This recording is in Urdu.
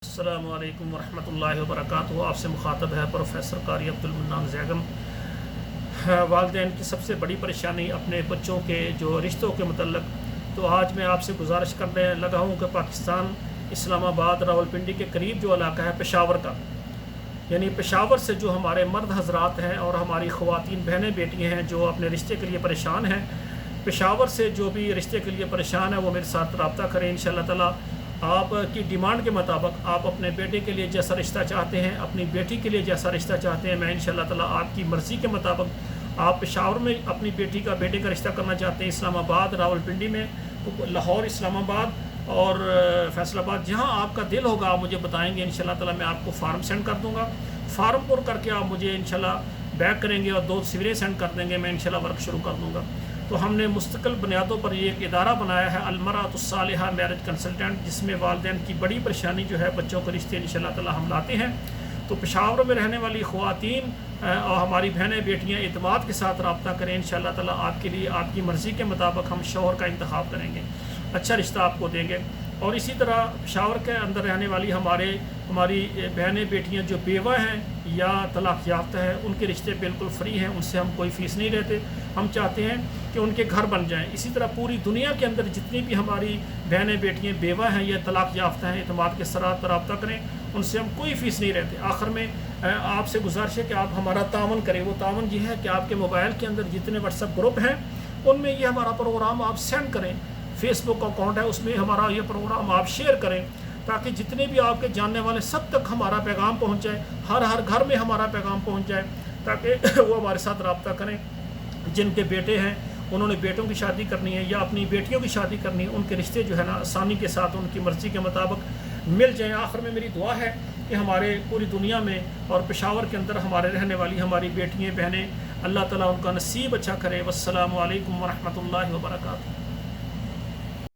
السلام علیکم ورحمۃ اللہ وبرکاتہ۔ آپ سے مخاطب ہے پروفیسر قاری عبدالمنان زیگم۔ والدین کی سب سے بڑی پریشانی اپنے بچوں کے جو رشتوں کے متعلق، تو آج میں آپ سے گزارش کرنے لگا ہوں کہ پاکستان اسلام آباد راولپنڈی کے قریب جو علاقہ ہے پشاور کا، یعنی پشاور سے جو ہمارے مرد حضرات ہیں اور ہماری خواتین بہنیں بیٹیاں ہیں جو اپنے رشتے کے لیے پریشان ہیں، پشاور سے جو بھی رشتے کے لیے پریشان ہیں وہ میرے ساتھ رابطہ کریں انشاءاللہ تعالی۔ آپ کی ڈیمانڈ کے مطابق آپ اپنے بیٹے کے لیے جیسا رشتہ چاہتے ہیں، اپنی بیٹی کے لیے جیسا رشتہ چاہتے ہیں، میں انشاءاللہ تعالی آپ کی مرضی کے مطابق، آپ پشاور میں اپنی بیٹی کا بیٹے کا رشتہ کرنا چاہتے ہیں، اسلام آباد راولپنڈی میں، لاہور اسلام آباد اور فیصل آباد، جہاں آپ کا دل ہوگا آپ مجھے بتائیں گے انشاءاللہ تعالی، میں آپ کو فارم سینڈ کر دوں گا۔ فارم پر کر کے آپ مجھے انشاءاللہ بیک کریں گے اور 2 تصویریں سینڈ کر دیں گے، میں انشاءاللہ ورک شروع کر دوں گا۔ تو ہم نے مستقل بنیادوں پر یہ ایک ادارہ بنایا ہے المرأۃ الصالحہ میرج کنسلٹنٹ، جس میں والدین کی بڑی پریشانی جو ہے بچوں کے رشتے انشاءاللہ تعالی ہم لاتے ہیں۔ تو پشاور میں رہنے والی خواتین اور ہماری بہنیں بیٹیاں اعتماد کے ساتھ رابطہ کریں انشاءاللہ تعالی، آپ کے لیے آپ کی مرضی کے مطابق ہم شوہر کا انتخاب کریں گے، اچھا رشتہ آپ کو دیں گے۔ اور اسی طرح پشاور کے اندر رہنے والی ہماری بہنیں بیٹیاں جو بیوہ ہیں یا طلاق یافتہ ہیں، ان کے رشتے بالکل فری ہیں، ان سے ہم کوئی فیس نہیں لیتے، ہم چاہتے ہیں کہ ان کے گھر بن جائیں۔ اسی طرح پوری دنیا کے اندر جتنی بھی ہماری بہنیں بیٹیاں بیوہ ہیں یا طلاق یافتہ ہیں، اعتماد کے ساتھ رابطہ کریں، ان سے ہم کوئی فیس نہیں لیتے۔ آخر میں آپ سے گزارش ہے کہ آپ ہمارا تعاون کریں۔ وہ تعاون یہ ہے کہ آپ کے موبائل کے اندر جتنے واٹس ایپ گروپ ہیں ان میں یہ ہمارا پروگرام آپ سینڈ کریں، فیس بک اکاؤنٹ ہے اس میں ہمارا یہ پروگرام آپ شیئر کریں، تاکہ جتنے بھی آپ کے جاننے والے سب تک ہمارا پیغام پہنچ جائے، ہر گھر میں ہمارا پیغام پہنچ جائے، تاکہ وہ ہمارے ساتھ رابطہ کریں۔ جن کے بیٹے ہیں انہوں نے بیٹوں کی شادی کرنی ہے یا اپنی بیٹیوں کی شادی کرنی ہے، ان کے رشتے جو ہے نا آسانی کے ساتھ ان کی مرضی کے مطابق مل جائیں۔ آخر میں میری دعا ہے کہ ہمارے پوری دنیا میں اور پشاور کے اندر ہمارے رہنے والی ہماری بیٹیاں بہنیں، اللہ تعالیٰ ان کا نصیب اچھا کرے۔ والسلام علیکم ورحمۃ اللہ وبرکاتہ۔